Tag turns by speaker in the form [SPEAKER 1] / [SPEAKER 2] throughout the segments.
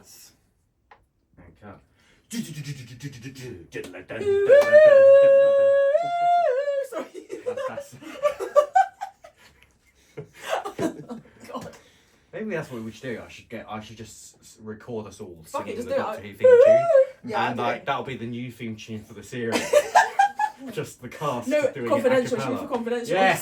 [SPEAKER 1] Yes.
[SPEAKER 2] Okay. That's
[SPEAKER 3] God.
[SPEAKER 2] Maybe that's what we should do. I should just record us all
[SPEAKER 3] Fuck it,
[SPEAKER 2] singing
[SPEAKER 3] just
[SPEAKER 2] the
[SPEAKER 3] do it.
[SPEAKER 2] Doctor Who theme tune,
[SPEAKER 3] Yeah,
[SPEAKER 2] and
[SPEAKER 3] okay.
[SPEAKER 2] that'll be the new theme tune for the series. Just the cast
[SPEAKER 3] No,
[SPEAKER 2] doing
[SPEAKER 3] confidential.
[SPEAKER 2] it a
[SPEAKER 3] Should be
[SPEAKER 2] cappella.
[SPEAKER 3] for confidential.
[SPEAKER 2] Yeah.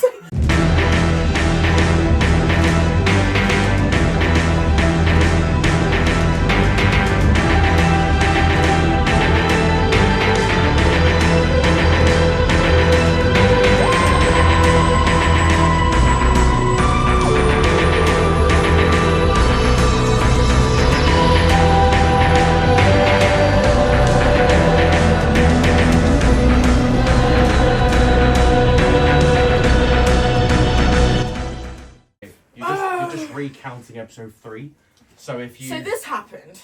[SPEAKER 2] You're just recounting episode 3. So if you
[SPEAKER 3] So this happened,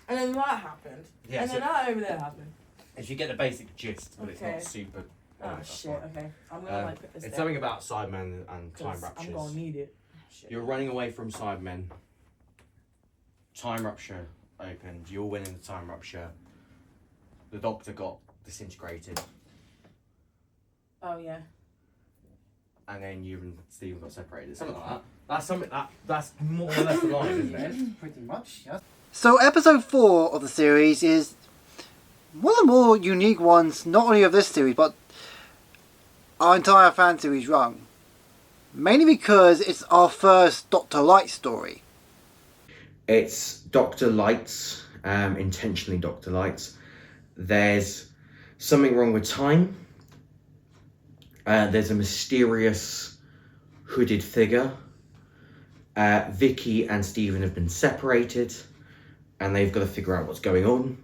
[SPEAKER 3] and then that happened,
[SPEAKER 2] Yeah,
[SPEAKER 3] and
[SPEAKER 2] so-
[SPEAKER 3] then that over there happened.
[SPEAKER 2] if you get the basic gist, but it's
[SPEAKER 3] Okay.
[SPEAKER 2] not super.
[SPEAKER 3] Oh
[SPEAKER 2] that's
[SPEAKER 3] shit.
[SPEAKER 2] fine.
[SPEAKER 3] Okay, I'm gonna like put this.
[SPEAKER 2] It's
[SPEAKER 3] down,
[SPEAKER 2] something about Sidemen and
[SPEAKER 3] 'cause
[SPEAKER 2] time ruptures.
[SPEAKER 3] I'm gonna need it. Shit.
[SPEAKER 2] You're running away from Sidemen. Time rupture opened. You're winning the time rupture. The Doctor got disintegrated,
[SPEAKER 3] Oh yeah.
[SPEAKER 2] and then you and Stephen got separated. Something like that. That's something that's more or less the line, isn't it?
[SPEAKER 1] Pretty much, yes.
[SPEAKER 4] So episode 4 of the series is one of the more unique ones, not only of this series, but our entire fan series run. Mainly because it's our first Doctor-lite story.
[SPEAKER 2] It's Doctor-lites, intentionally Doctor-lites. There's something wrong with time. There's a mysterious hooded figure. Vicky and Stephen have been separated, and they've got to figure out what's going on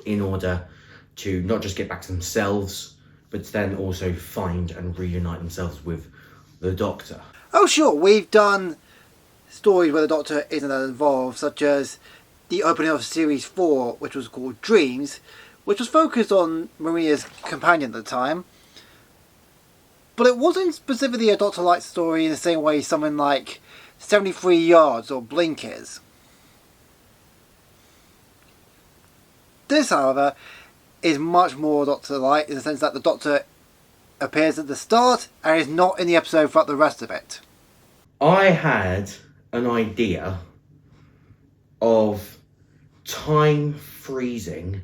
[SPEAKER 2] in order to not just get back to themselves, but to then also find and reunite themselves with the Doctor.
[SPEAKER 4] Oh sure, we've done stories where the Doctor isn't that involved, such as the opening of series 4, which was called Dreams, which was focused on Maria's companion at the time. But it wasn't specifically a Doctor-lite story in the same way something like 73 Yards or Blink is. This, however, is much more Doctor-lite in the sense that the Doctor appears at the start and is not in the episode throughout the rest of it.
[SPEAKER 2] I had an idea of time freezing,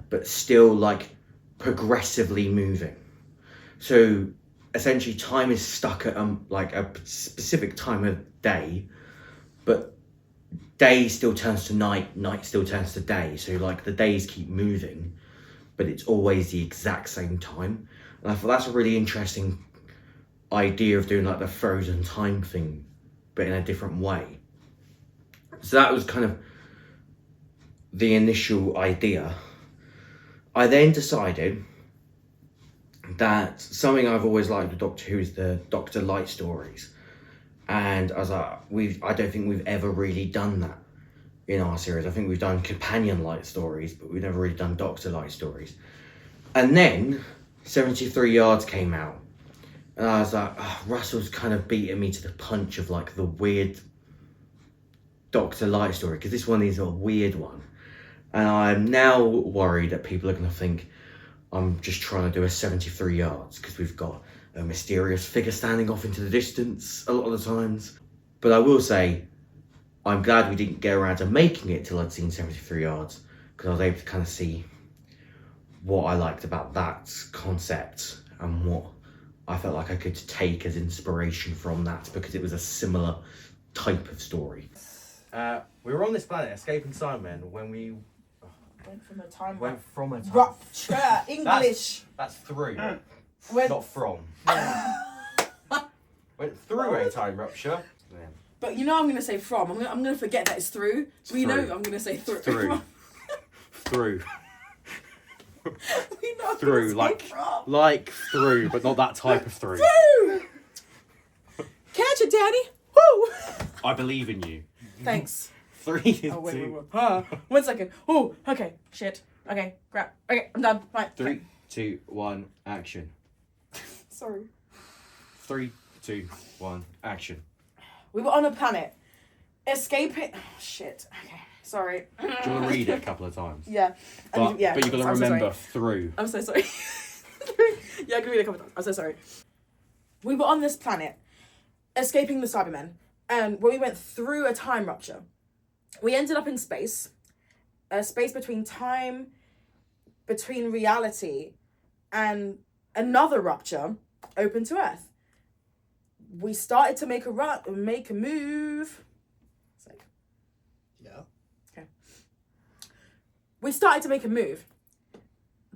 [SPEAKER 2] but still like progressively moving. So essentially time is stuck at like a specific time of day, but day still turns to night, night still turns to day. So like the days keep moving, but it's always the exact same time. And I thought that's a really interesting idea of doing like the frozen time thing, but in a different way. So that was kind of the initial idea. I then decided that something I've always liked with Doctor Who is the Doctor-lite stories. And I was like, I don't think we've ever really done that in our series. I think we've done companion-lite stories, but we've never really done Doctor-lite stories. And then 73 Yards came out. And I was like, Russell's kind of beating me to the punch of like the weird Doctor-lite story, because this one is a weird one. And I'm now worried that people are going to think I'm just trying to do a 73 Yards, because we've got a mysterious figure standing off into the distance a lot of the times. But I will say, I'm glad we didn't get around to making it till I'd seen 73 Yards, because I was able to kind of see what I liked about that concept and what I felt like I could take as inspiration from that, because it was a similar type of story. We were on this planet, escaping Sidemen, when we
[SPEAKER 3] Went from a time.
[SPEAKER 2] went from a time...
[SPEAKER 3] Rupture. English.
[SPEAKER 2] That's through,
[SPEAKER 3] Went.
[SPEAKER 2] not from. Went through a time rupture. Yeah.
[SPEAKER 3] But you know I'm gonna say from. I'm gonna forget that it's through. So we know
[SPEAKER 2] Through.
[SPEAKER 3] I'm gonna say through.
[SPEAKER 2] Through. Through.
[SPEAKER 3] We know I'm
[SPEAKER 2] Through,
[SPEAKER 3] gonna say
[SPEAKER 2] like,
[SPEAKER 3] from.
[SPEAKER 2] like through, but not that type of through.
[SPEAKER 3] Through. Catch it, Daddy. Woo.
[SPEAKER 2] I believe in you.
[SPEAKER 3] Thanks.
[SPEAKER 2] 3,
[SPEAKER 3] Oh wait,
[SPEAKER 2] 2,
[SPEAKER 3] wait. 1 second. Oh, okay. Shit. Okay. Crap. Okay, I'm done. Right.
[SPEAKER 2] 3, 2, 1, action.
[SPEAKER 3] Sorry.
[SPEAKER 2] 3, 2, 1, action.
[SPEAKER 3] We were on a planet escaping. Oh, shit. Okay, sorry.
[SPEAKER 2] Do you want to read it a couple of times?
[SPEAKER 3] Yeah.
[SPEAKER 2] But you've got to remember through.
[SPEAKER 3] I'm so sorry. Yeah, I can read it a couple of times. I'm so sorry. We were on this planet, escaping the Cybermen, and when we went through a time rupture, we ended up in space, a space between time, between reality, and another rupture open to Earth. We started to make a move.
[SPEAKER 4] Yeah.
[SPEAKER 3] Okay. We started to make a move.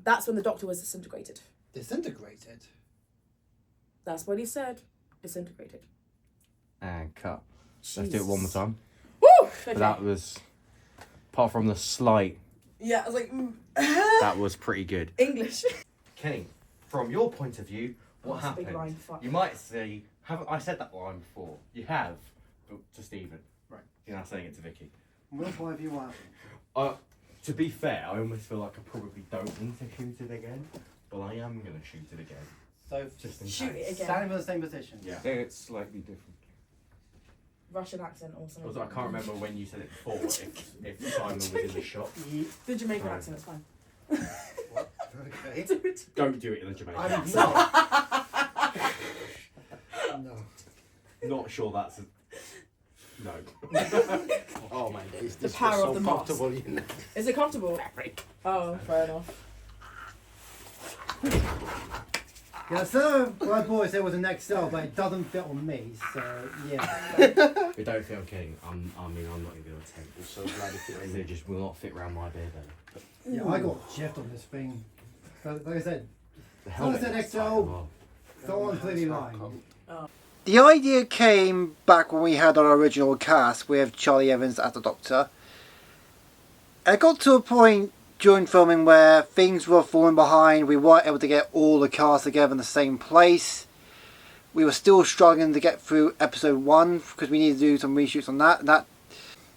[SPEAKER 3] That's when the Doctor was disintegrated.
[SPEAKER 4] Disintegrated?
[SPEAKER 3] That's what he said. Disintegrated.
[SPEAKER 2] And cut.
[SPEAKER 3] Jeez.
[SPEAKER 2] Let's do it one more time.
[SPEAKER 3] Woo! Okay.
[SPEAKER 2] But that was, apart from the slight,
[SPEAKER 3] Yeah, I was like,
[SPEAKER 2] that was pretty good.
[SPEAKER 3] English.
[SPEAKER 2] Kenny, from your point of view, what
[SPEAKER 3] That's a big
[SPEAKER 2] happened?
[SPEAKER 3] line, fuck.
[SPEAKER 2] You might say, haven't I said that line before? You have, but to Stephen.
[SPEAKER 4] Right.
[SPEAKER 2] You're now saying it to Vicky.
[SPEAKER 4] Which one of you want?
[SPEAKER 2] To be fair, I almost feel like I probably don't need to shoot it again, but I am going to shoot it again.
[SPEAKER 4] So,
[SPEAKER 2] Just in
[SPEAKER 3] Shoot
[SPEAKER 2] case.
[SPEAKER 3] it again.
[SPEAKER 4] standing in the same position.
[SPEAKER 2] Yeah.
[SPEAKER 1] It's slightly different.
[SPEAKER 3] Russian accent or something.
[SPEAKER 2] Also, I can't remember when you said it before, if Simon was in the shop.
[SPEAKER 3] The Jamaican
[SPEAKER 2] Right.
[SPEAKER 3] accent, it's fine.
[SPEAKER 4] What? Okay.
[SPEAKER 3] Do it.
[SPEAKER 2] Don't do it in the Jamaican
[SPEAKER 4] I'm
[SPEAKER 2] accent.
[SPEAKER 4] not. No.
[SPEAKER 2] Not sure that's a... No.
[SPEAKER 1] Oh my days,
[SPEAKER 3] The power
[SPEAKER 1] was
[SPEAKER 3] of
[SPEAKER 1] so
[SPEAKER 3] the mask.
[SPEAKER 1] comfortable, you know.
[SPEAKER 3] Is it comfortable? Oh, fair enough.
[SPEAKER 4] Yeah, so what boy said was an XL, but it doesn't fit on me, so yeah.
[SPEAKER 2] We don't fit on King. I'm not even going to attempt.
[SPEAKER 1] I'm so glad it fit.
[SPEAKER 2] They just will not fit around my beer then.
[SPEAKER 4] Yeah, I got shift on this thing. So, like I said,
[SPEAKER 2] The
[SPEAKER 4] helmet
[SPEAKER 2] helmet
[SPEAKER 4] is
[SPEAKER 2] is tight as well.
[SPEAKER 4] someone's clearly lying.
[SPEAKER 3] Oh.
[SPEAKER 4] The idea came back when we had our original cast with Charlie Evans as the Doctor. It got to a point during filming where things were falling behind. We weren't able to get all the cast together in the same place. We were still struggling to get through episode 1 because we needed to do some reshoots on that.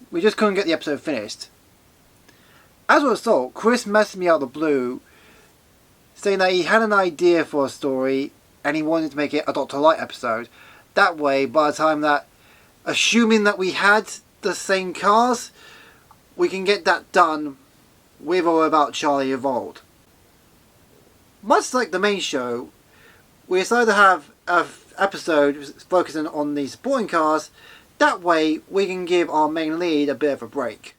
[SPEAKER 4] We just couldn't get the episode finished. As a result, Chris messaged me out of the blue saying that he had an idea for a story and he wanted to make it a Doctor-lite episode. That way, by the time that, assuming that we had the same cars, we can get that done with or without Charlie involved. Much like the main show, we decided to have an episode focusing on the supporting cars. That way, we can give our main lead a bit of a break.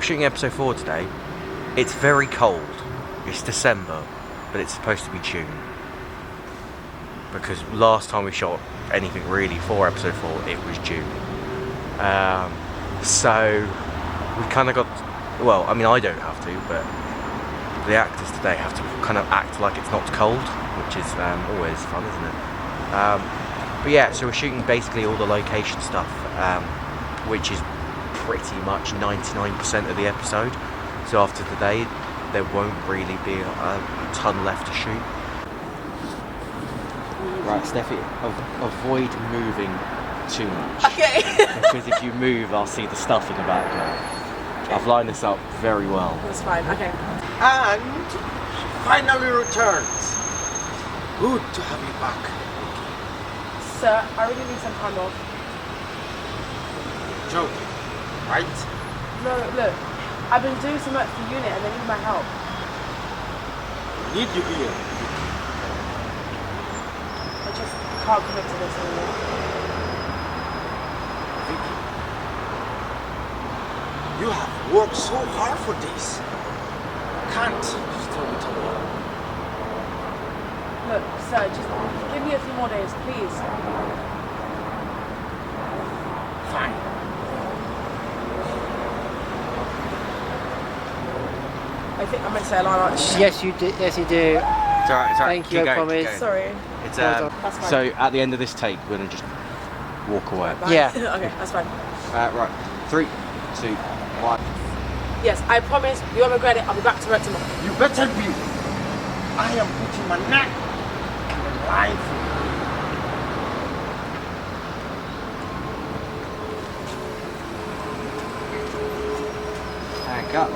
[SPEAKER 2] Shooting episode 4 today. It's very cold. It's December, but it's supposed to be June. Because last time we shot anything really for episode 4, it was June. So we kind of got, well, I mean I don't have to, but the actors today have to kind of act like it's not cold, which is always fun, isn't it? But yeah, so we're shooting basically all the location stuff, which is pretty much 99% of the episode. So after today, there won't really be a ton left to shoot. Right, Steffi, avoid moving too much.
[SPEAKER 3] Okay.
[SPEAKER 2] Because if you move, I'll see the stuff in the background. I've lined this up very well.
[SPEAKER 3] That's fine, okay.
[SPEAKER 1] And finally returns. Good to have you back.
[SPEAKER 3] Sir, I really need some time off.
[SPEAKER 1] Joking, right?
[SPEAKER 3] No, look. I've been doing so much for the unit and they need my help.
[SPEAKER 1] Need you here.
[SPEAKER 3] I just can't commit to this anymore.
[SPEAKER 1] Vicky, you have worked so hard for this. Can't just throw it away.
[SPEAKER 3] Look, sir, just give me a few more days, please.
[SPEAKER 1] Fine.
[SPEAKER 3] I think I meant to say a line out.
[SPEAKER 4] Yes, you do. Yes, you do.
[SPEAKER 2] It's alright,
[SPEAKER 4] Thank you, I promise.
[SPEAKER 3] Sorry.
[SPEAKER 2] It's,
[SPEAKER 4] Well done.
[SPEAKER 3] That's fine.
[SPEAKER 2] so at the end of this take, we're going to just walk away.
[SPEAKER 3] Bye.
[SPEAKER 4] Yeah.
[SPEAKER 3] Okay, that's fine.
[SPEAKER 2] Right, 3, 2, 1.
[SPEAKER 3] Yes, I promise you won't regret it. I'll be back to work tomorrow.
[SPEAKER 1] You better be. I am putting my neck on the line for
[SPEAKER 5] cut.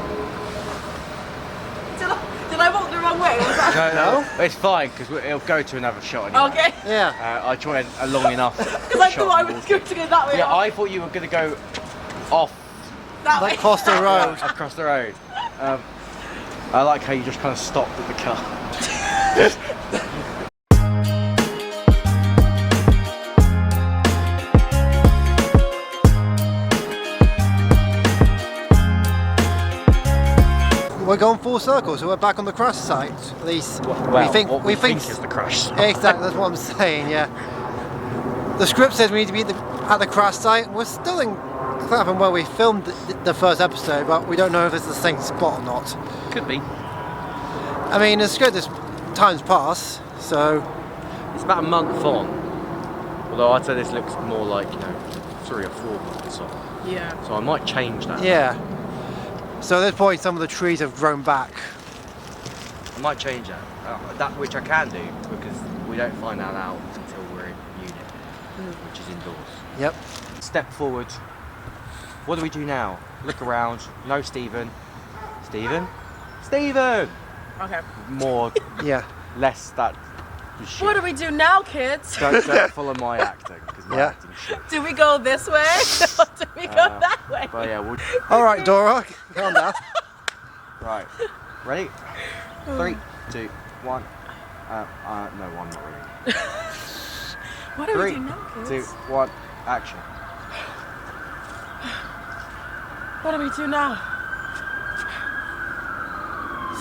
[SPEAKER 3] Did I walk the wrong way? Was that...
[SPEAKER 5] No, it's fine because it'll go to another shot anyway.
[SPEAKER 3] Okay.
[SPEAKER 4] Yeah.
[SPEAKER 5] I tried long enough.
[SPEAKER 3] Because I thought I was going to go that way.
[SPEAKER 5] Yeah,
[SPEAKER 3] off.
[SPEAKER 5] I thought you were going to go off
[SPEAKER 3] That way.
[SPEAKER 4] Across the road.
[SPEAKER 5] across the road. I like how you just kind of stopped at the car.
[SPEAKER 4] We're going full circle, so we're back on the crash site. At least
[SPEAKER 5] Well, what we think
[SPEAKER 4] think
[SPEAKER 5] is the crash.
[SPEAKER 4] Exactly, that's what I'm saying. Yeah. The script says we need to be at the crash site. We're still in Clapham where we filmed the first episode, but we don't know if it's the same spot or not.
[SPEAKER 5] Could be.
[SPEAKER 4] I mean, it's good as time's pass, so
[SPEAKER 5] It's about a month on. Although I'd say this looks more like, 3 or 4 months on.
[SPEAKER 3] Yeah.
[SPEAKER 5] So I might change that.
[SPEAKER 4] yeah. So at this point, some of the trees have grown back.
[SPEAKER 5] I might change that. That which I can do because we don't find that out until we're in unit, which is indoors.
[SPEAKER 4] Yep.
[SPEAKER 5] Step forward. What do we do now? Look around. No, Stephen. Stephen. Stephen.
[SPEAKER 3] Okay.
[SPEAKER 5] More,
[SPEAKER 4] Yeah.
[SPEAKER 5] less that. Shit.
[SPEAKER 3] What do we do now, kids?
[SPEAKER 5] Don't follow my acting because my
[SPEAKER 4] Yeah.
[SPEAKER 5] acting's shit.
[SPEAKER 3] Do we go this way or do we go that way?
[SPEAKER 5] But yeah,
[SPEAKER 4] All right, Dora, calm down.
[SPEAKER 5] right. Ready? 3, 2, 1. No, I'm not ready.
[SPEAKER 3] What do we
[SPEAKER 5] 3,
[SPEAKER 3] do now, kids?
[SPEAKER 5] 2, 1. Action.
[SPEAKER 3] What do we do now?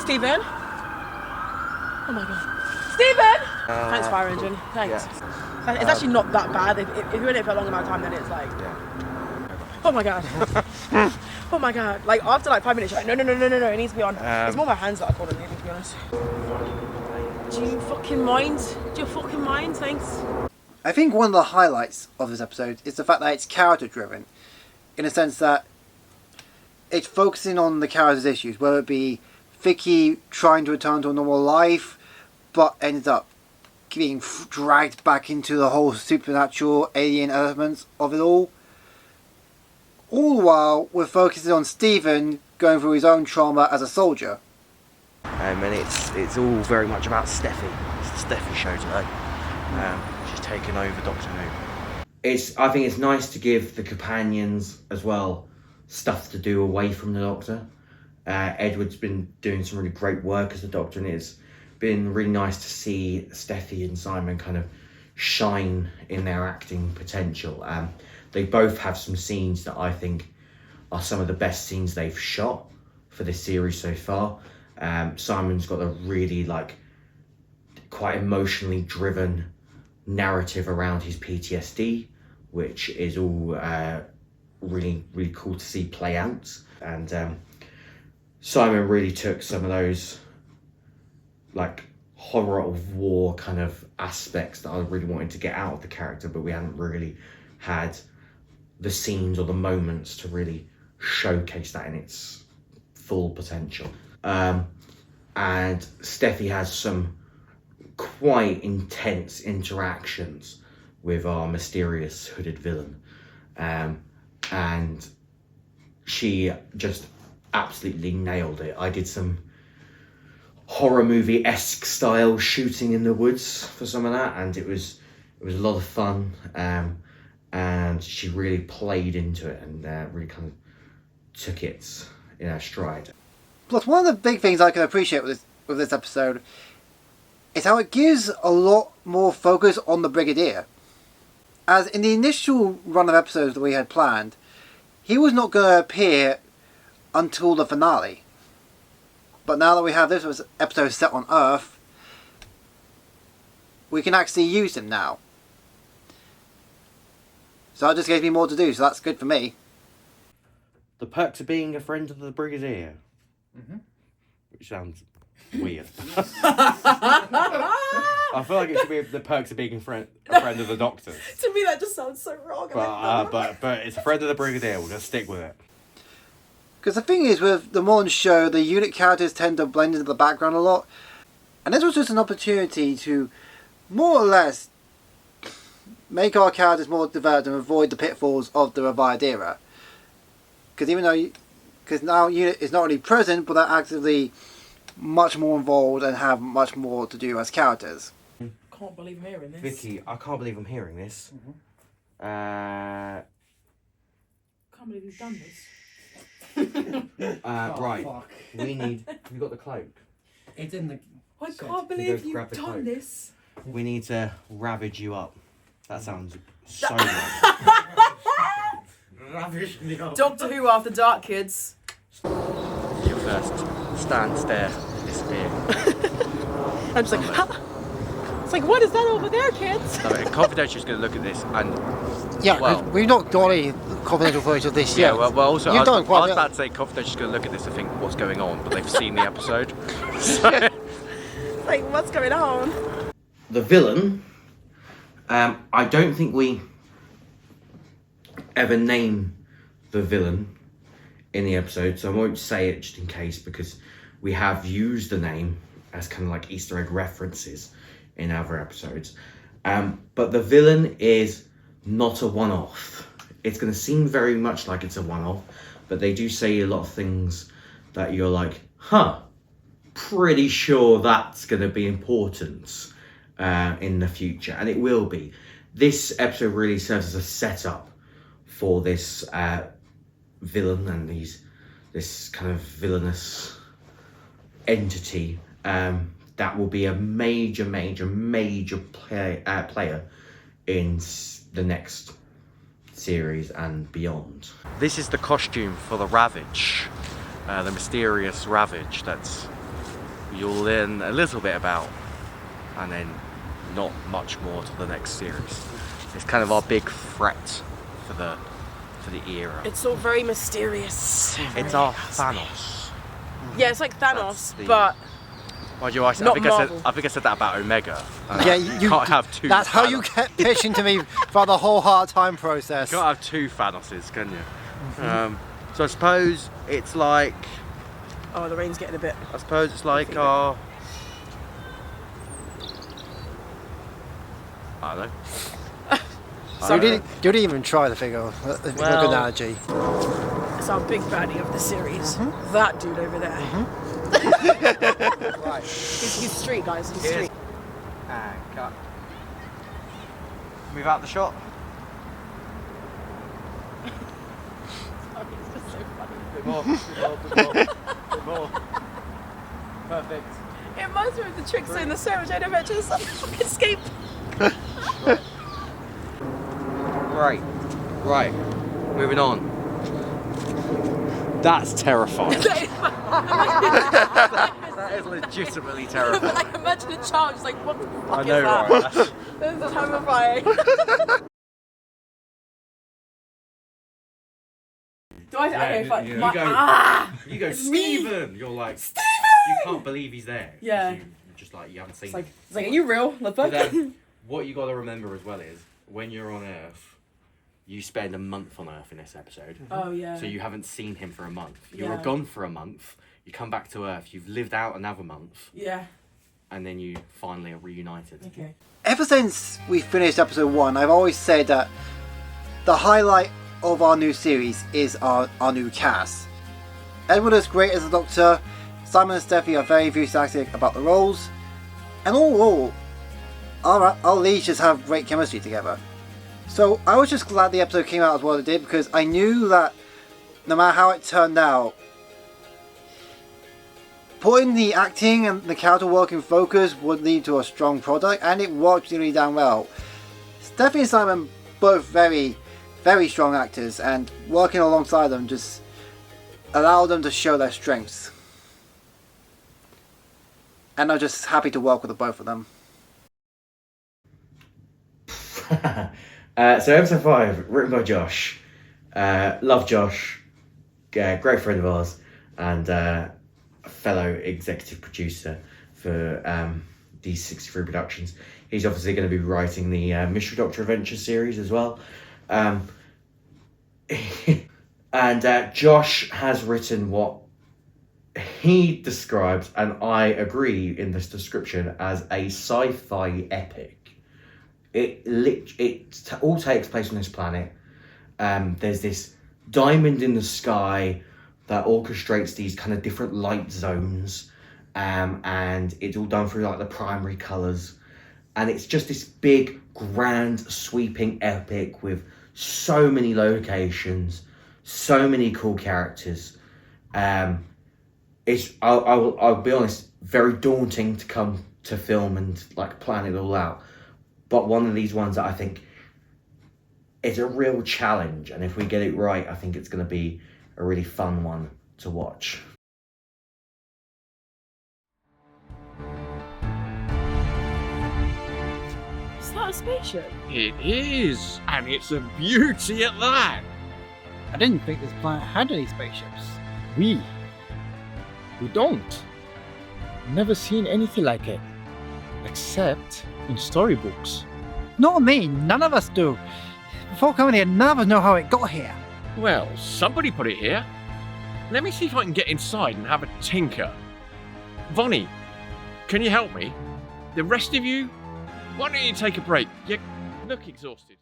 [SPEAKER 3] Stephen? Oh my god. Stephen! Thanks, fire engine. Thanks.
[SPEAKER 5] Yeah.
[SPEAKER 3] It's actually not that bad. If you're in it for a long amount of time, then it's like,
[SPEAKER 5] Yeah.
[SPEAKER 3] oh my god. Oh my god. Like, after like 5 minutes, you're like, no, it needs to be on. It's more my hands that are calling me, to be honest. Do you fucking mind? Do you fucking mind? Thanks.
[SPEAKER 4] I think one of the highlights of this episode is the fact that it's character driven, in a sense that it's focusing on the character's issues, whether it be Vicky trying to return to a normal life, but ended up being dragged back into the whole supernatural alien elements of it all. All the while, we're focusing on Stephen going through his own trauma as a soldier.
[SPEAKER 5] And it's all very much about Steffi. It's the Steffi show today. She's taken over Doctor Who.
[SPEAKER 2] I think it's nice to give the companions as well stuff to do away from the Doctor. Edward's been doing some really great work as the Doctor, and it's been really nice to see Steffi and Simon kind of shine in their acting potential. They both have some scenes that I think are some of the best scenes they've shot for this series so far. Simon's got a really quite emotionally driven narrative around his PTSD, which is all really cool to see play out. And Simon really took some of those horror of war kind of aspects that I really wanted to get out of the character, but we hadn't really had the scenes or the moments to really showcase that in its full potential. And Steffi has some quite intense interactions with our mysterious hooded villain. And she just absolutely nailed it. I did some horror movie-esque style shooting in the woods for some of that, and it was a lot of fun. And she really played into it and really kind of took it in her stride.
[SPEAKER 4] Plus, one of the big things I can appreciate with this episode is how it gives a lot more focus on the Brigadier. As in the initial run of episodes that we had planned, he was not going to appear until the finale. But now that we have this episode set on Earth, we can actually use him now. So that just gives me more to do, so that's good for me.
[SPEAKER 5] The perks of being a friend of the Brigadier. Which sounds weird. I feel like it should be the perks of being a friend of the Doctor.
[SPEAKER 3] To me, that just sounds so wrong.
[SPEAKER 5] But it's a friend of the Brigadier. We're going to stick with it.
[SPEAKER 4] Because the thing is, with the modern show, the unit characters tend to blend into the background a lot. And this was just an opportunity to, more or less, make our characters more developed and avoid the pitfalls of the revived era. Because even though because now Unit is not only present, but they're actively much more involved and have much more to do as characters.
[SPEAKER 3] Can't believe I'm hearing this.
[SPEAKER 5] Vicky, I can't believe I'm hearing this.
[SPEAKER 3] Can't believe you've done this.
[SPEAKER 5] Right.
[SPEAKER 4] Fuck.
[SPEAKER 5] We need. You got the cloak.
[SPEAKER 4] It's in the...
[SPEAKER 3] I
[SPEAKER 4] Shit.
[SPEAKER 3] can't
[SPEAKER 5] go
[SPEAKER 3] believe
[SPEAKER 5] grab
[SPEAKER 3] you've
[SPEAKER 5] the
[SPEAKER 3] done
[SPEAKER 5] cloak.
[SPEAKER 3] this.
[SPEAKER 5] We need to ravage you up. That sounds so good.
[SPEAKER 1] Ravish me up.
[SPEAKER 3] Doctor Who After Dark, kids.
[SPEAKER 5] Your first stand, stare, disappear.
[SPEAKER 3] I'm just like, ha! It's like, what is that over there, kids?
[SPEAKER 5] So, Confidential is going to look at this and.
[SPEAKER 4] Yeah,
[SPEAKER 5] Well-
[SPEAKER 4] we've not got any confidential footage of this
[SPEAKER 5] Yeah,
[SPEAKER 4] yet.
[SPEAKER 5] well also,
[SPEAKER 4] You've
[SPEAKER 5] I
[SPEAKER 4] done quite
[SPEAKER 5] was
[SPEAKER 4] a-
[SPEAKER 5] about to say Confidential is going to look at this and think, what's going on? But they've seen the episode. So,
[SPEAKER 3] Like, what's going on?
[SPEAKER 2] The villain, I don't think we ever name the villain in the episode, so I won't say it just in case, because we have used the name as kind of like Easter egg references in other episodes. But the villain is not a one-off. It's going to seem very much like it's a one-off, but they do say a lot of things that you're like, huh, pretty sure that's going to be important in the future, and it will be. This episode really serves as a setup for this villain and this kind of villainous entity that will be a major player in the next series and beyond.
[SPEAKER 5] this is the costume for the Ravage, the mysterious Ravage that you'll learn a little bit about, and then not much more to the next series. It's kind of our big threat for the era.
[SPEAKER 3] It's all very mysterious.
[SPEAKER 5] It's our Thanos.
[SPEAKER 3] Yeah, it's like
[SPEAKER 5] That's
[SPEAKER 3] Thanos,
[SPEAKER 5] the-
[SPEAKER 3] but
[SPEAKER 5] Mind you, I
[SPEAKER 3] Not
[SPEAKER 5] think
[SPEAKER 3] Marvel.
[SPEAKER 5] I think I said that about Omega.
[SPEAKER 4] Yeah,
[SPEAKER 5] you can't have two.
[SPEAKER 4] That's how you
[SPEAKER 5] Thanos.
[SPEAKER 4] kept pitching to me for the whole hard time process.
[SPEAKER 5] You can't have two Thanoses, can you? So I suppose it's like.
[SPEAKER 3] oh, the rain's getting a bit.
[SPEAKER 5] I suppose it's like our. I don't know.
[SPEAKER 4] You didn't even try to figure out a good
[SPEAKER 5] Well-
[SPEAKER 4] analogy.
[SPEAKER 3] It's our big baddie of the series. That dude over there.
[SPEAKER 4] Right.
[SPEAKER 3] He's street, guys. He's street.
[SPEAKER 5] And cut. Move out the shot.
[SPEAKER 3] It's just so funny.
[SPEAKER 5] Bit more. Bit more. Perfect.
[SPEAKER 3] It reminds me of the tricks in the Sarah Jane Adventures. Escape.
[SPEAKER 5] Right. Moving on. That's terrifying. That is legitimately terrifying.
[SPEAKER 3] Like, imagine a child just like, what the fuck
[SPEAKER 5] I
[SPEAKER 3] is
[SPEAKER 5] know,
[SPEAKER 3] that?
[SPEAKER 5] right? That's-
[SPEAKER 3] This is terrifying. Do I? Okay, fine.
[SPEAKER 5] you
[SPEAKER 3] My-
[SPEAKER 5] go-
[SPEAKER 3] ah!
[SPEAKER 5] You go,
[SPEAKER 3] It's me.
[SPEAKER 5] Stephen! You're like,
[SPEAKER 3] Stephen!
[SPEAKER 5] you can't believe he's there. 'Cause
[SPEAKER 3] Yeah.
[SPEAKER 5] You just like, you haven't seen him.
[SPEAKER 3] It's like, are you real? The
[SPEAKER 5] But
[SPEAKER 3] fuck?
[SPEAKER 5] then, what you got to remember as well is, when you're on Earth, you spend a month on Earth in this episode.
[SPEAKER 3] Oh, yeah.
[SPEAKER 5] So you haven't seen him for a month. You were
[SPEAKER 3] Yeah.
[SPEAKER 5] gone for a month. You come back to Earth. You've lived out another month,
[SPEAKER 3] Yeah.
[SPEAKER 5] and then you finally are reunited.
[SPEAKER 3] Okay.
[SPEAKER 4] Ever since we finished episode 1, I've always said that the highlight of our new series is our new cast. Edward is great as the Doctor, Simon and Steffi are very enthusiastic about the roles, and overall, our leads just have great chemistry together. So I was just glad the episode came out as well as it did, because I knew that no matter how it turned out, putting the acting and the character work in focus would lead to a strong product, and it worked really damn well. Steffi and Simon, both very, very strong actors, and working alongside them just allowed them to show their strengths. And I'm just happy to work with the both of them.
[SPEAKER 2] So episode 5, written by Josh. Love Josh, great friend of ours, and fellow executive producer for DC63 Productions. He's obviously going to be writing the Mystery Doctor Adventure series as well. And Josh has written what he describes, and I agree in this description, as a sci-fi epic. It all takes place on this planet. There's this diamond in the sky that orchestrates these kind of different light zones, and it's all done through like the primary colors, and it's just this big, grand, sweeping epic with so many locations, so many cool characters. I'll be honest, very daunting to come to film and like plan it all out, but one of these ones that I think is a real challenge, and if we get it right, I think it's going to be a really fun one to watch.
[SPEAKER 3] Is that a spaceship?
[SPEAKER 6] It is, and it's a beauty at that.
[SPEAKER 7] I didn't think this planet had any spaceships. We don't. Never seen anything like it. Except in storybooks.
[SPEAKER 4] Not me, none of us do. Before coming here, none of us know how it got here.
[SPEAKER 6] Well, somebody put it here. Let me see if I can get inside and have a tinker. Vonnie, can you help me? The rest of you, why don't you take a break? You look exhausted.